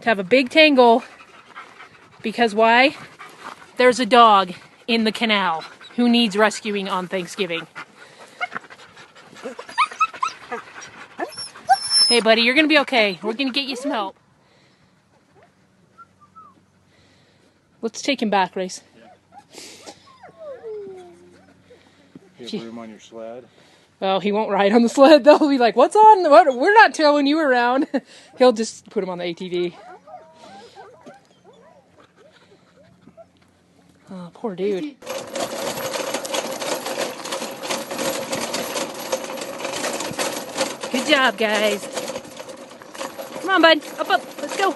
to have a big tangle. Because why? There's a dog in the canal who needs rescuing on Thanksgiving. Hey buddy, you're gonna be okay. We're gonna get you some help. Let's take him back, Race. You have room on your sled? Oh, he won't ride on the sled though. He'll be like, what's on? What? We're not towing you around. He'll just put him on the ATV. Oh, poor dude. Good job, guys. Come on, bud. Up, up. Let's go.